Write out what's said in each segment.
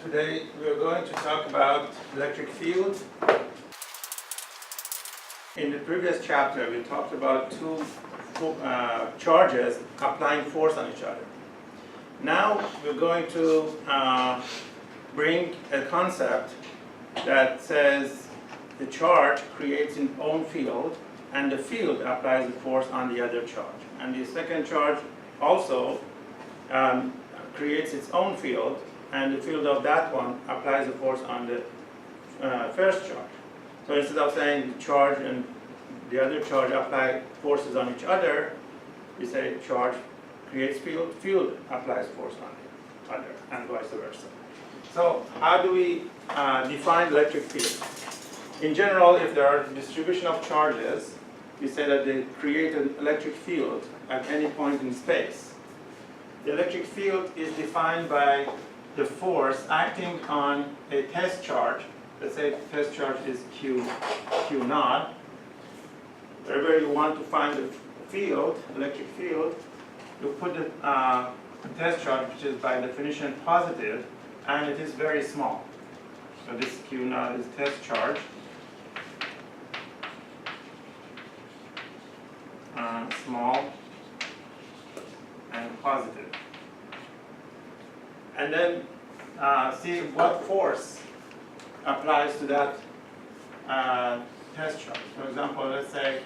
Today we are going to talk about electric field. In the previous chapter we talked about two charges applying force on each other. Now we're going to bring a concept that says the charge creates its own field and the field applies the force on the other charge. And the second charge also creates its own field, and the field of that one applies the force on the first charge. So instead of saying the charge and the other charge apply forces on each other, we say charge creates field, field applies force on the other, and vice versa. So how do we define electric field? In general, if there are a distribution of charges, we say that they create an electric field at any point in space. The electric field is defined by the force acting on a test charge. Let's say the test charge is Q naught. Wherever you want to find the field, electric field, you put the test charge, which is by definition positive, and it is very small. So this Q naught is test charge. Small and positive. And then see what force applies to that test charge. For example, let's say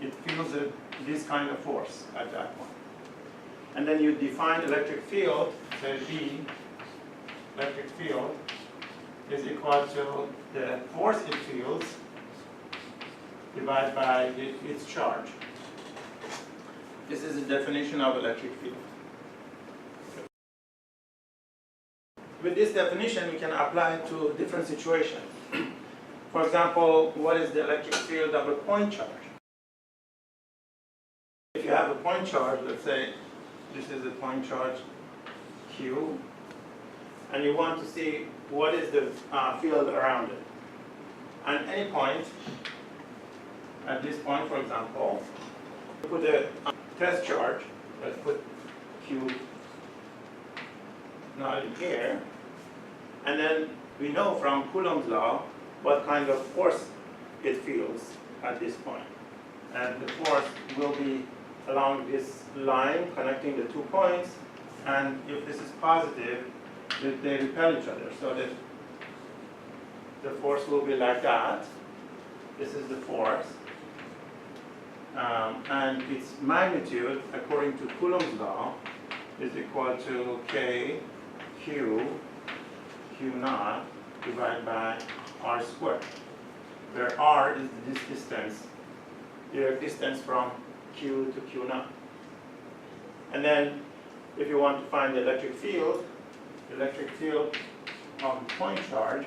it feels this kind of force at that point. And then you define electric field, say B, electric field is equal to the force it feels divided by its charge. This is the definition of electric field. With this definition, we can apply it to different situations. For example, what is the electric field of a point charge? If you have a point charge, let's say this is a point charge Q, and you want to see what is the field around it. At any point, at this point, for example, put a test charge, let's put Q naught in here, and then we know from Coulomb's law what kind of force it feels at this point. And the force will be along this line connecting the 2 points, and if this is positive, they repel each other, so that the force will be like that. This is the force. And its magnitude, according to Coulomb's law, is equal to K Q naught divided by R squared, where R is this distance, direct distance from Q to Q naught. And then if you want to find the electric field of the point charge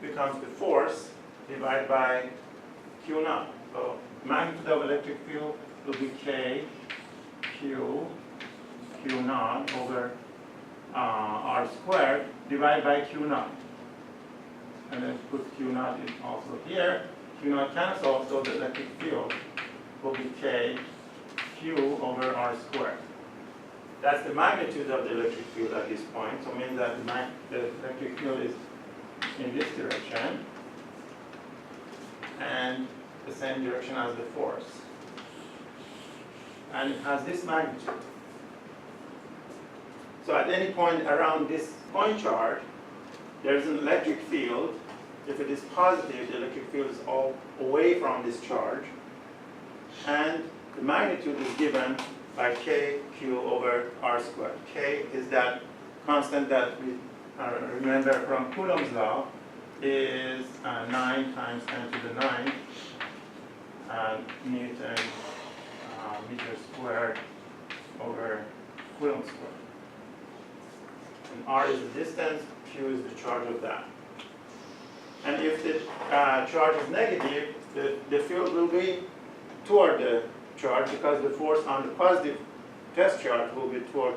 becomes the force divided by Q naught. So magnitude of electric field will be K Q naught over R squared divided by Q naught. And then put Q naught in also here. Q naught cancels, so the electric field will be K Q over R squared. That's the magnitude of the electric field at this point. So it means that the electric field is in this direction and the same direction as the force. And it has this magnitude. So at any point around this point charge, there's an electric field. If it is positive, the electric field is all away from this charge. And the magnitude is given by KQ over R squared. K is that constant that we remember from Coulomb's law is 9 times 10 to the 9 Newton meter squared over Coulomb squared. And R is the distance, Q is the charge of that. And if the charge is negative, the field will be toward the charge because the force on the positive test charge will be toward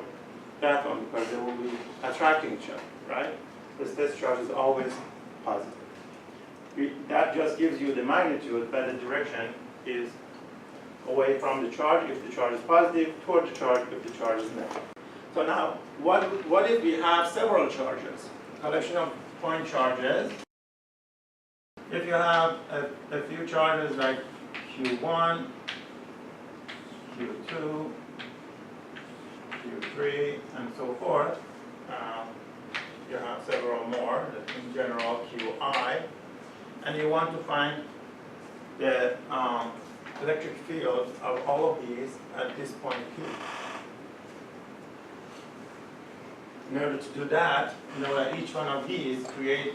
that one because they will be attracting each other, right? This test charge is always positive. That just gives you the magnitude, but the direction is away from the charge if the charge is positive, toward the charge if the charge is negative. So now, what if we have several charges? collection of point charges. If you have a few charges like Q1, Q2, Q3, and so forth, you have several more, in general Qi, and you want to find the electric field of all of these at this point P. In order to do that, you know that each one of these create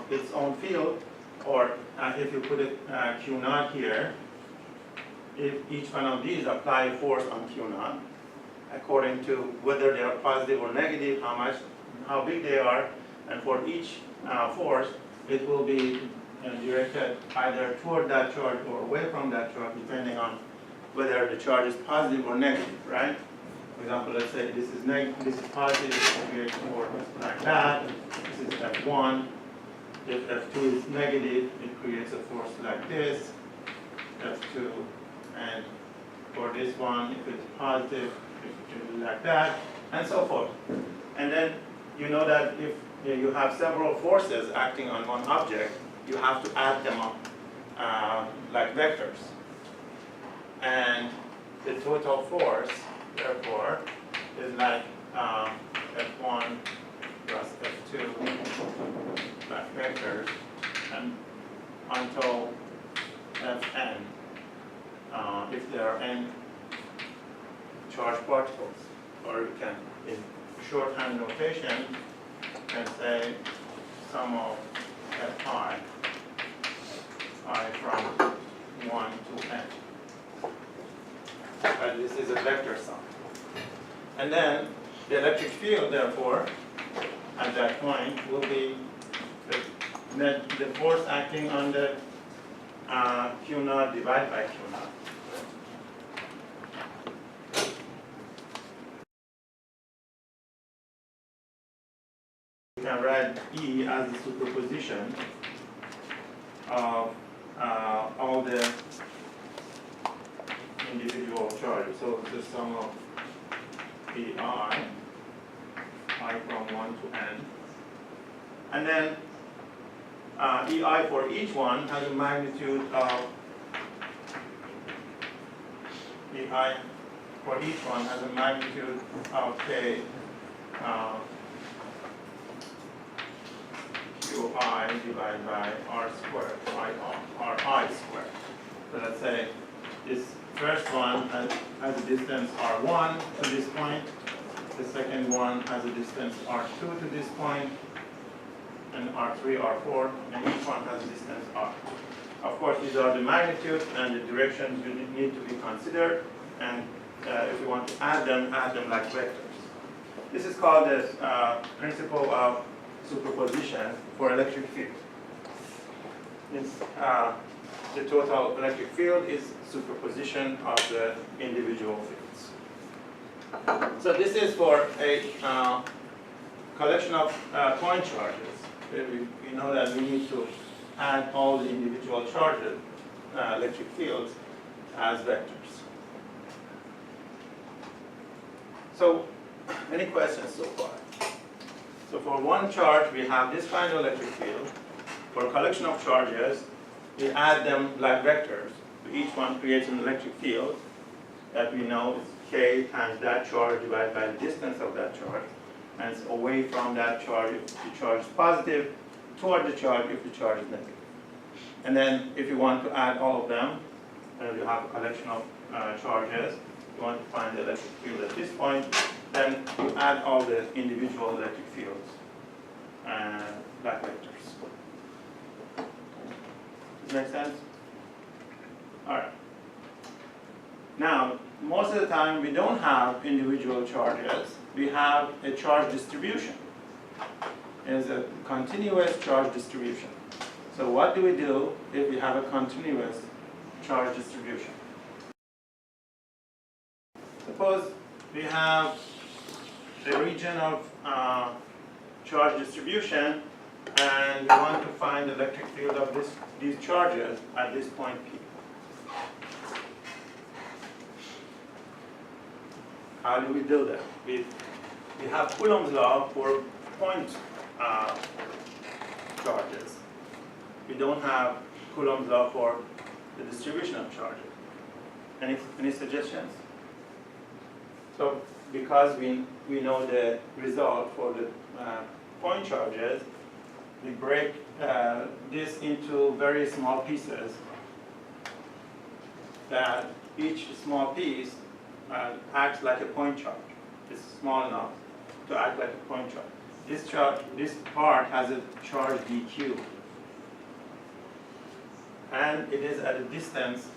its own field, or if you put it Q0 here, if each one of these apply a force on Q0, according to whether they are positive or negative, how big they are, and for each force, it will be directed either toward that charge or away from that charge, depending on whether the charge is positive or negative, right? For example, let's say this is positive, it creates a force like that. This is F1. If F2 is negative, it creates a force like this, F2. And for this one, if it's positive, it will be like that, and so forth. And then you know that if you have several forces acting on one object, you have to add them up like vectors. And the total force, therefore, is like F1 plus F2 like vectors, and until Fn, if there are n charged particles. Or you can, in shorthand notation, can say sum of Fi, I from 1 to n. But this is a vector sum. And then the electric field, therefore, at that point will be the force acting on the Q0 divided by Q0. We can write E as the superposition of all the individual charges. So the sum of Ei, I from 1 to n. And then Ei for each one has a magnitude of Ei for each one has a magnitude of K Qi divided by R squared, Ri squared. So let's say this first one has a distance R1 to this point. The second one has a distance R2 to this point, and R3, R4, and each one has a distance R. Of course, these are the magnitudes and the directions you need to be considered, and if you want to add them like vectors. This is called the principle of superposition for electric field. The total electric field is superposition of the individual fields. So this is for a collection of point charges. We know that we need to add all the individual charges, electric fields, as vectors. So, any questions so far? So for one charge, we have this kind of electric field. For a collection of charges, we add them like vectors. Each one creates an electric field that we know is K times that charge divided by the distance of that charge. And it's away from that charge if the charge is positive, toward the charge if the charge is negative. And then if you want to add all of them, and you have a collection of charges, you want to find the electric field at this point, then you add all the individual electric fields like vectors. Does that make sense? All right. Now, most of the time we don't have individual charges. We have a charge distribution. It is a continuous charge distribution. So what do we do if we have a continuous charge distribution? Suppose we have a region of charge distribution, and we want to find the electric field of these charges at this point P. How do we do that? We have Coulomb's law for point charges. We don't have Coulomb's law for the distribution of charges. Any suggestions? So because we know the result for the point charges, we break this into very small pieces that each small piece acts like a point charge. It's small enough to act like a point charge. This part has a charge dq, and it is at a distance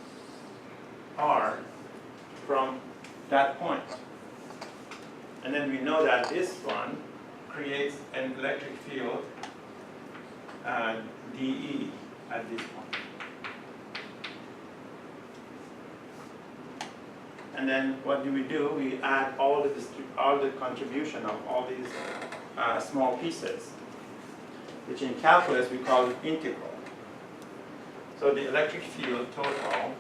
r from that point. And then we know that this one creates an electric field dE at this point. And then what do? We add all the contribution of all these small pieces, which in calculus we call it integral. So the electric field total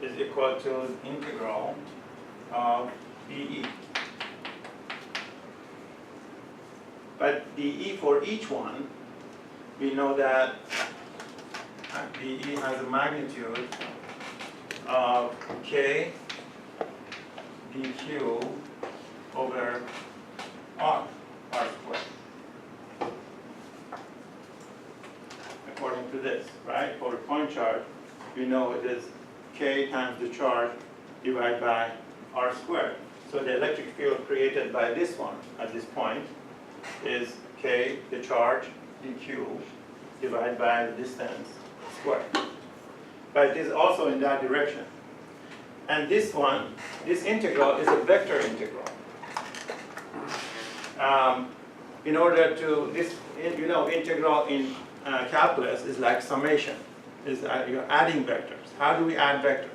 is equal to the integral of dE. But dE for each one, we know that dE has a magnitude of k dq over r squared. According to this, right? For a point charge, we know it is k times the charge divided by r squared. So the electric field created by this one at this point is k, the charge, dq, divided by the distance squared. But it is also in that direction. And this one, this integral is a vector integral. In order to, integral in calculus is like summation. You're adding vectors. How do we add vectors?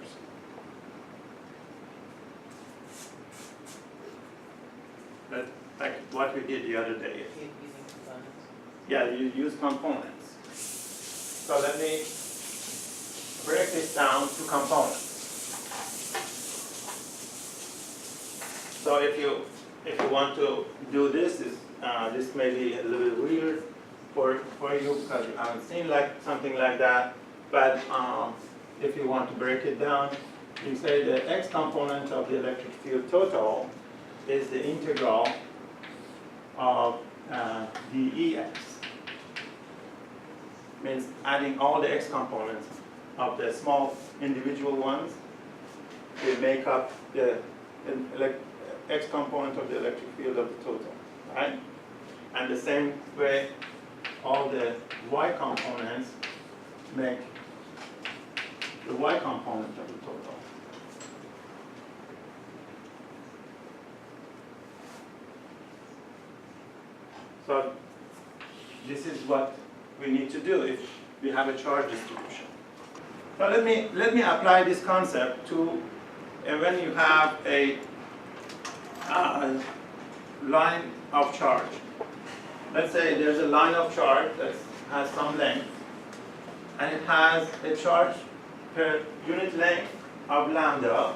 Like what we did the other day. Yeah, you use components. So let me break this down to components. So if you want to do this, this may be a little weird for you because you haven't seen something like that. But if you want to break it down, you say the x component of the electric field total is the integral of dEx. Means adding all the x components of the small individual ones will make up the x component of the electric field of the total, right? And the same way, all the y components make the y component of the total. So this is what we need to do if we have a charge distribution. Now let me apply this concept to when you have a line of charge. Let's say there's a line of charge that has some length, and it has a charge per unit length of lambda,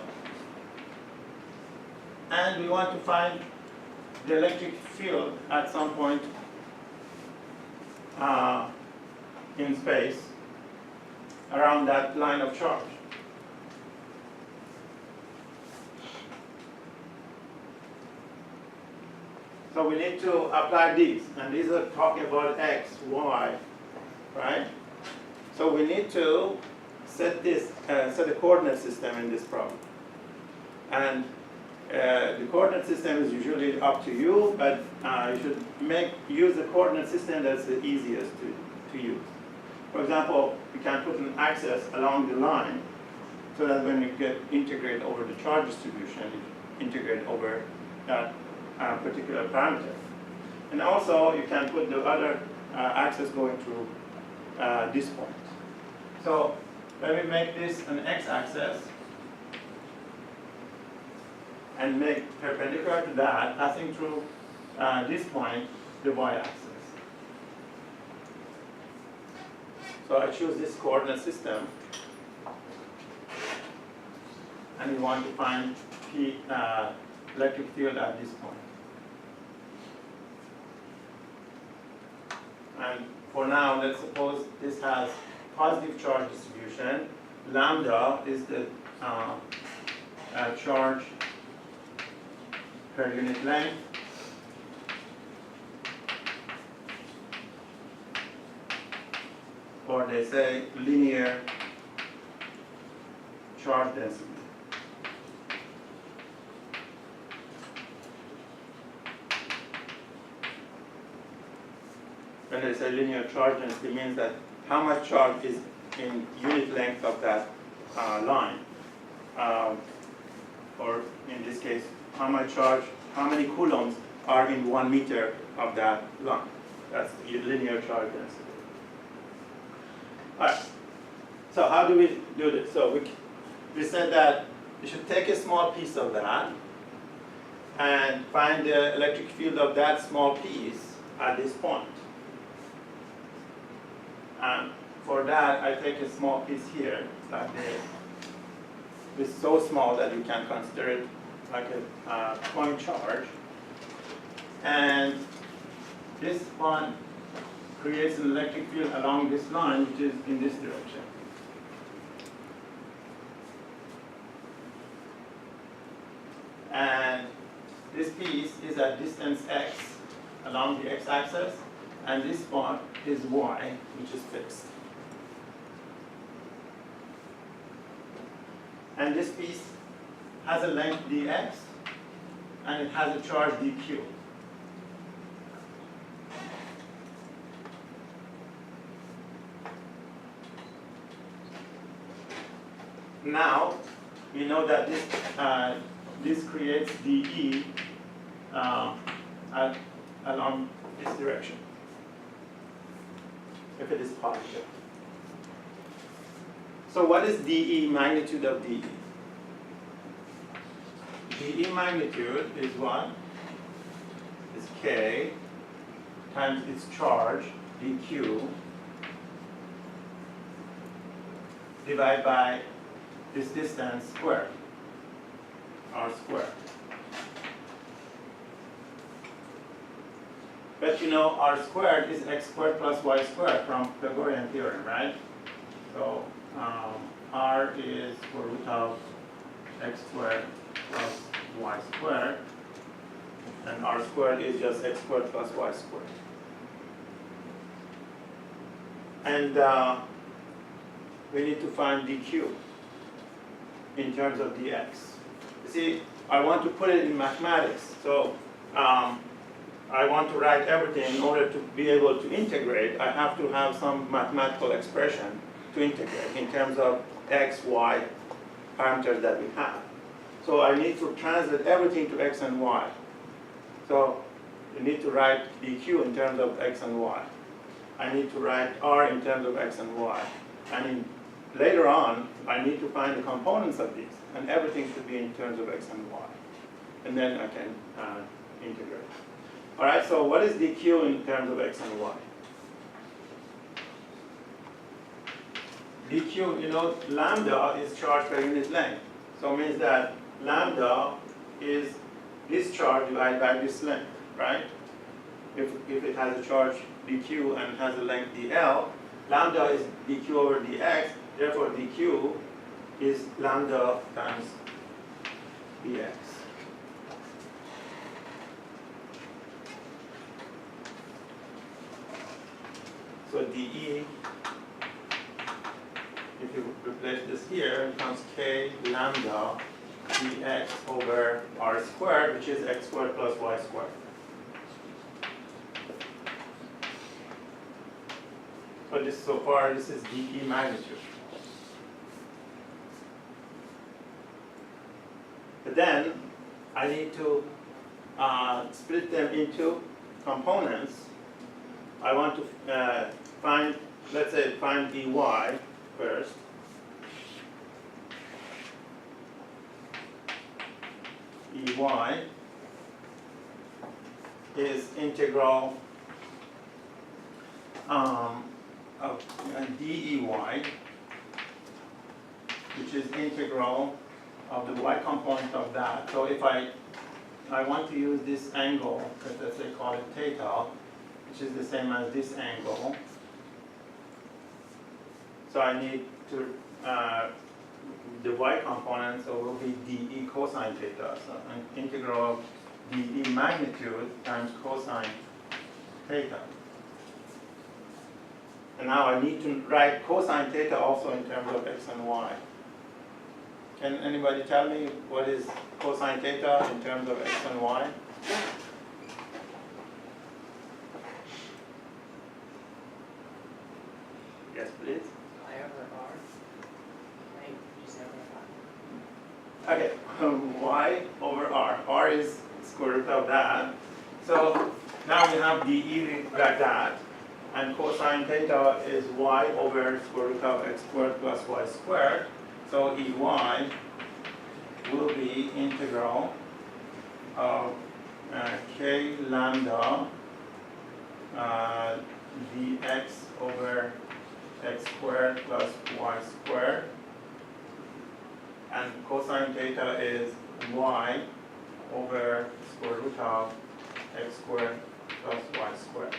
and we want to find the electric field at some point in space around that line of charge. So we need to apply these, and these are talking about x, y, right? So we need to set a coordinate system in this problem. And the coordinate system is usually up to you, but you should use the coordinate system that's the easiest to use. For example, you can put an axis along the line so that when you integrate over the charge distribution, you integrate over that particular parameter. And also, you can put the other axis going through this point. So let me make this an x-axis and make perpendicular to that, passing through this point, the y-axis. So I choose this coordinate system, and we want to find P electric field at this point. now let's suppose this has positive charge distribution. Lambda is the charge per unit length. Or they say linear charge density. When they say linear charge density, means that how much charge is in unit length of that line. Or in this case, how much charge, how many coulombs are in 1 meter of that line. That's linear charge density. All right. So how do we do this? So we said that we should take a small piece of that and find the electric field of that small piece at this point. And for that, I take a small piece here, like this. It's so small that you can consider it like a point charge. And this one creates an electric field along this line, which is in this direction. And this piece is at distance x along the x-axis, and this one is y, which is fixed. And this piece has a length dx, and it has a charge dq. Now, we know that this creates dE along this direction, if it is positive. So what is dE, magnitude of dE? dE magnitude is what? Is k times its charge, dq, divided by this distance squared, r squared. But you know, r squared is x squared plus y squared from Pythagorean theorem, right? So r is square root of x squared plus y squared, and r squared is just x squared plus y squared. And we need to find dq in terms of dx. You see, I want to put it in mathematics, so I want to write everything. In order to be able to integrate, I have to have some mathematical expression to integrate in terms of x, y parameters that we have. So I need to translate everything to x and y. So you need to write dq in terms of x and y. I need to write r in terms of x and y. And later on, I need to find the components of these, and everything should be in terms of x and y. And then I can integrate. All right, so what is dq in terms of x and y? dq, you know, lambda is charge per unit length. So it means that lambda is this charge divided by this length, right? If it has a charge dq and has a length dl, lambda is dq over dx, therefore dq is lambda times dx. So dE, if you replace this here, it becomes k lambda dx over r squared, which is x squared plus y squared. So this, so far, this is dE magnitude. But then I need to split them into components. I want to find, let's say, find dy first. dy is integral of dEy, which is integral of the y component of that. So if I want to use this angle, let's say call it theta, which is the same as this angle, So I need to, the y component, so will be dE cosine theta. So an integral of dE magnitude times cosine theta. And now I need to write cosine theta also in terms of x and y. Can anybody tell me what is cosine theta in terms of x and y? Yes, please. I over R. Right, you said over R. Okay, y over r. R is square root of that. So now we have dE like that. And cosine theta is y over square root of x squared plus y squared. So Ey will be integral of k lambda dx over x squared plus y squared. And cosine theta is y over square root of x squared plus y squared.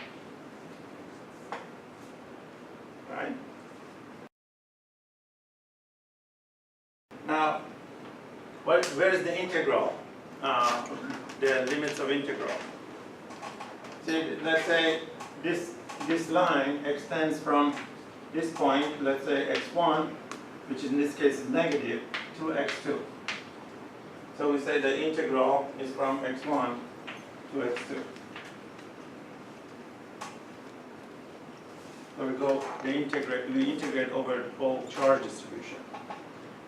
Right? Now, where is the integral? The limits of integral. See, let's say this line extends from this point, let's say x1, which in this case is negative, to x2. So we say the integral is from x1 to x2. So we integrate over the whole charge distribution.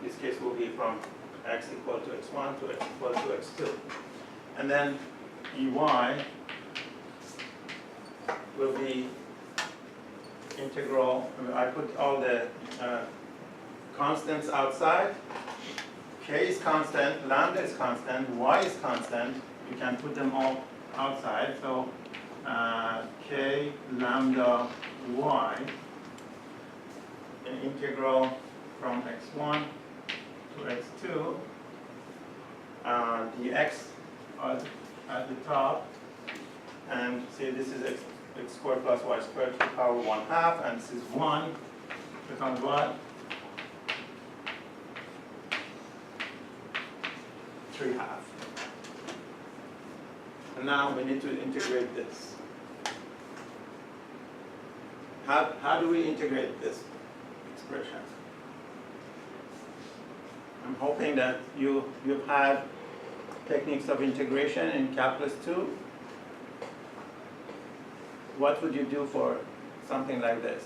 This case will be from x equal to x1 to x equal to x2. And then Ey will be integral, I put all the constants outside. K is constant, lambda is constant, y is constant. You can put them all outside. So k lambda y, an integral from x1 to x2, dx at the top, and see this is x squared plus y squared to the power 1/2, and this is 1 becomes what? 3/2. And now we need to integrate this. How do we integrate this expression? I'm hoping that you've had techniques of integration in calculus 2. What would you do for something like this?